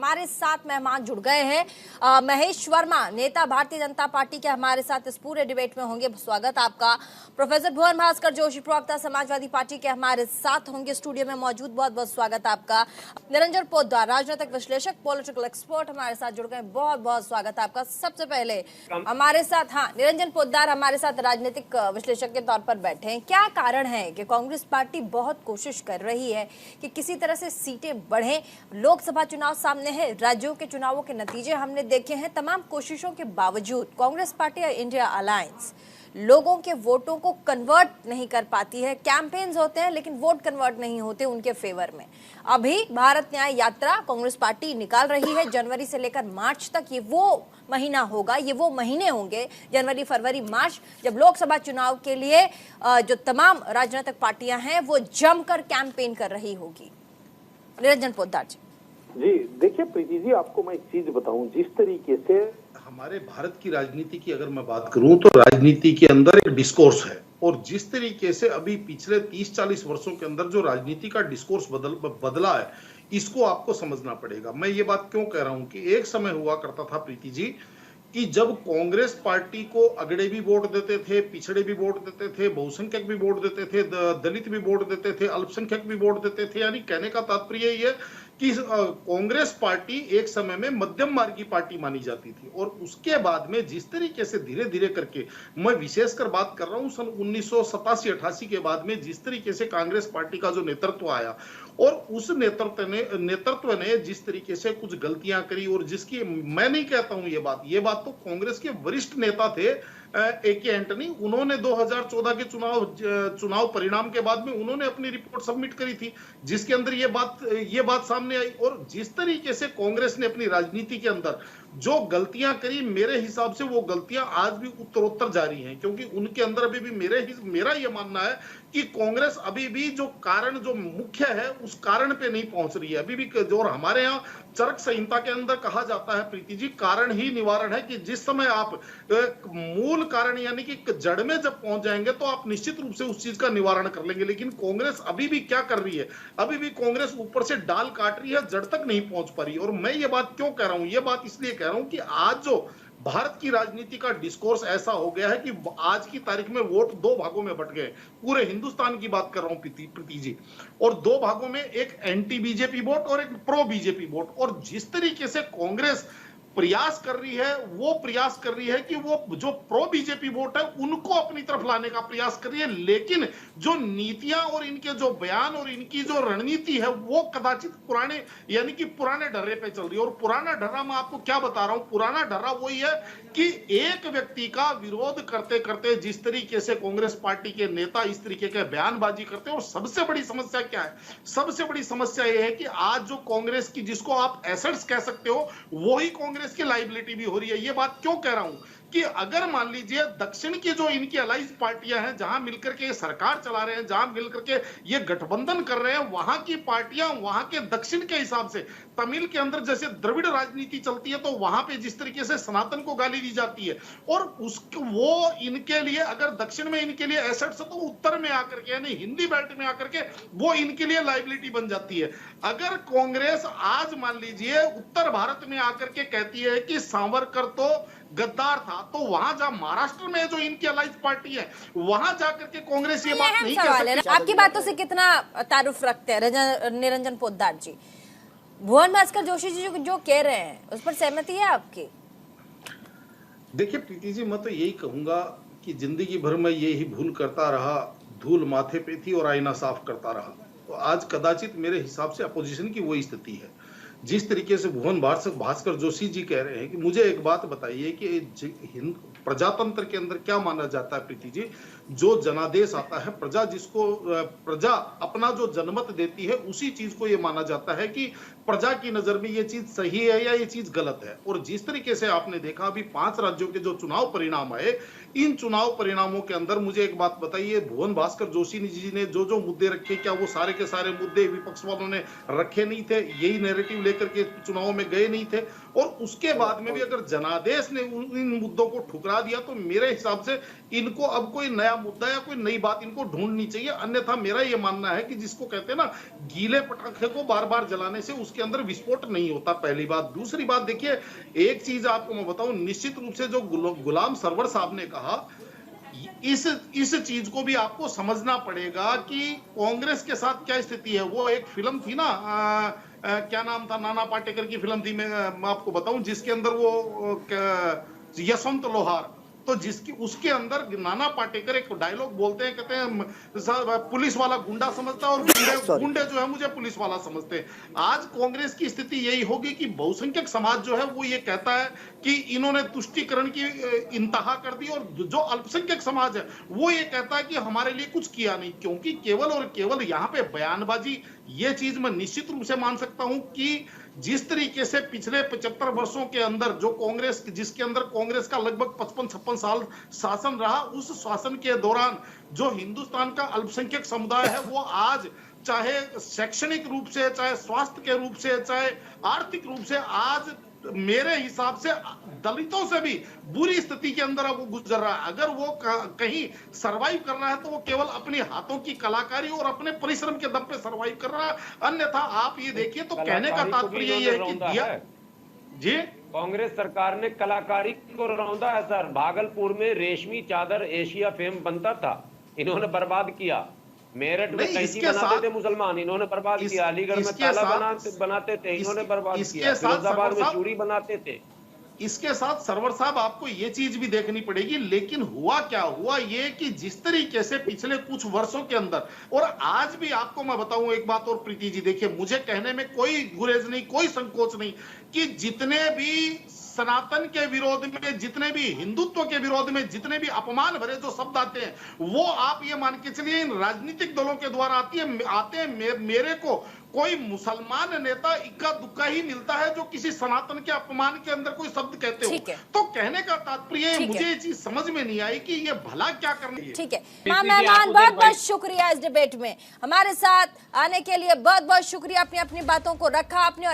हमारे साथ मेहमान जुड़ गए हैं। महेश वर्मा, नेता भारतीय जनता पार्टी के, हमारे साथ इस पूरे डिबेट में होंगे। स्वागत आपका। प्रोफेसर भुवन भास्कर जोशी, प्रवक्ता समाजवादी पार्टी के, हमारे साथ होंगे स्टूडियो में मौजूद। बहुत बहुत स्वागत आपका। निरंजन पोद्दार, राजनीतिक विश्लेषक, पॉलिटिकल एक्सपर्ट, हमारे साथ जुड़ गए। बहुत बहुत स्वागत आपका। सबसे पहले हमारे साथ निरंजन पोद्दार हमारे साथ राजनीतिक विश्लेषक के तौर पर बैठे हैं। क्या कारण है कि कांग्रेस पार्टी बहुत कोशिश कर रही है कि किसी तरह से सीटें बढ़े? लोकसभा चुनाव सामने है, राज्यों के चुनावों के नतीजे हमने देखे हैं। तमाम कोशिशों के बावजूद कांग्रेस पार्टी और इंडिया अलायंस लोगों के वोटों को कन्वर्ट नहीं कर पाती है। कैंपेन्स होते हैं लेकिन वोट कन्वर्ट नहीं होते उनके फेवर में। अभी भारत न्याय यात्रा कांग्रेस पार्टी निकाल रही है। जनवरी से लेकर मार्च तक ये वो महीना होगा, ये वो महीने होंगे, जनवरी, फरवरी, मार्च, जब लोकसभा चुनाव के लिए जो तमाम राजनीतिक पार्टियां हैं वो जमकर कैंपेन कर रही होगी। निरंजन पोद्दार जी देखिए प्रीति जी, आपको मैं एक चीज बताऊं। जिस तरीके से हमारे भारत की राजनीति की अगर मैं बात करूं तो राजनीति के अंदर एक डिस्कोर्स है, और जिस तरीके से अभी पिछले 30-40 वर्षों के अंदर जो राजनीति का डिस्कोर्स बदला है, इसको आपको समझना पड़ेगा। मैं ये बात क्यों कह रहा हूं कि एक समय हुआ करता था प्रीति जी कि जब कांग्रेस पार्टी को अगड़े भी वोट देते थे, पिछड़े भी वोट देते थे, बहुसंख्यक भी वोट देते थे, दलित भी वोट देते थे, अल्पसंख्यक भी वोट देते थे। यानी कहने का तात्पर्य ये है कि कांग्रेस पार्टी एक समय में मध्यम मार्गी पार्टी मानी जाती थी। और उसके बाद में जिस तरीके से धीरे धीरे करके, मैं विशेषकर बात कर रहा हूं सन 1987-88 के बाद में, जिस तरीके से कांग्रेस पार्टी का जो नेतृत्व आया और उस नेतृत्व ने जिस तरीके से कुछ गलतियां करी, और जिसकी मैं नहीं कहता हूं ये बात तो कांग्रेस के वरिष्ठ नेता थे ए.के. एंटनी, उन्होंने 2014 के चुनाव परिणाम के बाद में उन्होंने अपनी रिपोर्ट सबमिट करी थी, जिसके अंदर ये बात सामने आई। और जिस तरीके से कांग्रेस ने अपनी राजनीति के अंदर जो गलतियां करी, मेरे हिसाब से वो गलतियां आज भी उत्तरोत्तर जारी हैं, क्योंकि उनके अंदर अभी भी मेरा ये मानना है कि कांग्रेस अभी भी जो कारण जो मुख्य है उस कारण पे नहीं पहुंच रही है अभी भी। जो हमारे यहाँ चरक संहिता के अंदर कहा जाता है प्रीति जी, कारण ही निवारण है, कि जिस समय आप मूल कारण यानी कि जड़ में जब पहुंच जाएंगे तो आप निश्चित रूप से उस चीज का निवारण कर लेंगे। लेकिन कांग्रेस अभी भी क्या कर रही है, अभी भी कांग्रेस ऊपर से डाल काट रही है, जड़ तक नहीं पहुंच पा रही। और मैं ये बात क्यों कह रहा हूं, ये बात इसलिए कह रहा हूं कि आज जो भारत की राजनीति का डिस्कोर्स ऐसा हो गया है कि आज की तारीख में वोट दो भागों में बट गए। पूरे हिंदुस्तान की बात कर रहा हूं प्रीति जी, और दो भागों में, एक एंटी बीजेपी वोट और एक प्रो बीजेपी वोट। और जिस तरीके से कांग्रेस प्रयास कर रही है, वो प्रयास कर रही है कि वो जो प्रो बीजेपी वोट है उनको अपनी तरफ लाने का प्रयास कर रही है। लेकिन जो नीतियां और इनके जो बयान और इनकी जो रणनीति है वो कदाचित पुराने यानी कि पुराने ढर्रे पे चल रही है। और पुराना ढर्रा मैं आपको क्या बता रहा हूं, पुराना ढर्रा वही है कि एक व्यक्ति का विरोध करते करते जिस तरीके से कांग्रेस पार्टी के नेता इस तरीके के बयानबाजी करते हैं। और सबसे बड़ी समस्या क्या है, सबसे बड़ी समस्या यह है कि आज जो कांग्रेस की, जिसको आप एसेट्स कह सकते हो, वही कांग्रेस की लायबिलिटी भी हो रही है। ये बात क्यों कह रहा हूं कि अगर मान लीजिए दक्षिण की जो इनकी अलाइज पार्टियां हैं, जहां मिलकर के सरकार चला रहे हैं, जहां मिलकर के ये गठबंधन कर रहे हैं, वहां की पार्टियां वहां के दक्षिण के हिसाब से, तमिल के अंदर जैसे द्रविड़ राजनीति चलती है तो वहां पे जिस तरीके से सनातन को गाली दी जाती है, और वो इनके लिए, अगर दक्षिण में इनके लिए एसेट्स है तो उत्तर में आकर के यानी हिंदी बेल्ट में आकर के वो इनके लिए लायबिलिटी बन जाती है। अगर कांग्रेस आज मान लीजिए उत्तर भारत में आकर के कहती है कि सावरकर तो गद्दार था, तो वहां जा महाराष्ट्र में जो इनकी अलाइज पार्टी है वहां जाकर के कांग्रेस ये बात नहीं कह सकती। आपकी बातों से कितना तारुफ रखते हैं निरंजन पोद्दार जी? भुवन भास्कर जोशी जी जो कह रहे हैं उस पर सहमति है आपकी? देखिए प्रीति जी, मैं तो यही कहूंगा कि जिंदगी भर में यही भूल करता रहा, धूल माथे पे थी और आईना साफ करता रहा। तो आज कदाचित मेरे हिसाब से अपोजिशन की वही स्थिति है। जिस तरीके से भुवन भास्कर जोशी जी कह रहे हैं कि मुझे एक बात बताइए कि प्रजातंत्र के अंदर क्या माना जाता है प्रीति जी, जो जनादेश आता है, प्रजा अपना जो जनमत देती है उसी चीज को ये माना जाता है कि प्रजा की नजर में ये चीज सही है या ये चीज गलत है। और जिस तरीके से आपने देखा अभी 5 राज्यों के जो चुनाव परिणाम आए, इन चुनाव परिणामों के अंदर मुझे एक बात बताइए, भुवन भास्कर जोशी जी ने जो मुद्दे रखे, क्या वो सारे के सारे मुद्दे विपक्ष वालों ने रखे नहीं थे? यही नैरेटिव लेकर के चुनाव में गए नहीं थे, और उसके बाद में भी अगर जनादेश ने इन मुद्दों को ठुकरा दिया तो मेरे हिसाब से इनको अब कोई नया मुद्दा या कोई नई बात इनको ढूंढनी चाहिए। अन्यथा मेरा ये मानना है कि जिसको कहते हैं ना, गीले पटाखे को बार बार जलाने से उसके अंदर विस्फोट नहीं होता, पहली बात। दूसरी बात देखिए, एक चीज आपको मैं बताऊं, निश्चित रूप से जो गुलाम सरवर साहब ने कहा, इस चीज को भी आपको समझना पड़ेगा कि कांग्रेस के साथ क्या स्थिति है। वो एक फिल्म थी ना, क्या नाम था, नाना पाटेकर की फिल्म थी, मैं आपको बताऊं, जिसके अंदर वो यशवंत लोहार, तो जिसकी उसके अंदर नाना पाटेकर एक डायलॉग बोलते हैं, कहते हैं पुलिस वाला गुंडा समझता है और गुंडे जो है मुझे पुलिस वाला समझते हैं। आज कांग्रेस की स्थिति यही होगी कि बहुसंख्यक समाज जो है वो ये कहता है कि इन्होंने तुष्टीकरण की इंतहा कर दी, और जो अल्पसंख्यक समाज है वो ये कहता है कि हमारे लिए कुछ किया नहीं। क्योंकि केवल और केवल यहाँ पे बयानबाजी, ये चीज मैं निश्चित रूप से मान सकता हूं कि जिस तरीके से पिछले 75 वर्षों के अंदर जो कांग्रेस, जिसके अंदर कांग्रेस का लगभग 55-56 साल शासन रहा, उस शासन के दौरान जो हिंदुस्तान का अल्पसंख्यक समुदाय है वो आज चाहे शैक्षणिक रूप से, चाहे स्वास्थ्य के रूप से, चाहे आर्थिक रूप से, आज मेरे हिसाब से दलितों से भी बुरी स्थिति के अंदर अब वो गुजर रहा है। अगर वो कहीं सरवाइव कर रहा है तो वो केवल अपने हाथों की कलाकारी और अपने परिश्रम के दम पे सरवाइव कर रहा है। अन्यथा आप ये देखिए, तो कहने का तात्पर्य ये है कि दिया जी, कांग्रेस सरकार ने कलाकारी को रौंदा है सर। भागलपुर में रेशमी चादर एशिया फेम बनता था, इन्होंने बर्बाद किया। मेरठ में कैंची बनाते थे मुसलमान, इन्होंने बर्बाद किया। अलीगढ़ में ताला बनाते थे, इन्होंने बर्बाद किया। फिरोजाबाद में चूड़ी बनाते थे। इसके साथ सरवर साहब आपको ये चीज भी देखनी पड़ेगी, लेकिन हुआ क्या, हुआ ये कि जिस तरीके से पिछले कुछ वर्षों के अंदर, और आज भी आपको मैं बताऊं एक बात और प्रीति जी, देखिए मुझे कहने में कोई गुरेज नहीं, कोई संकोच नहीं कि जितने भी सनातन के विरोध में, जितने भी हिंदुत्व के विरोध में जितने भी अपमान भरे जो शब्द आते हैं, वो आप ये मान के चलिए इन राजनीतिक दलों के द्वारा आते हैं। मेरे को कोई मुसलमान नेता इक्का दुक्का ही मिलता है जो किसी सनातन के अपमान के अंदर कोई शब्द कहते हो। तो कहने का तात्पर्य मुझे ये चीज समझ में नहीं आई कि ये भला क्या करना है। ठीक है मेहमान, बहुत बहुत शुक्रिया इस डिबेट में हमारे साथ आने के लिए, बहुत बहुत शुक्रिया। अपनी अपनी बातों को रखा आपने। और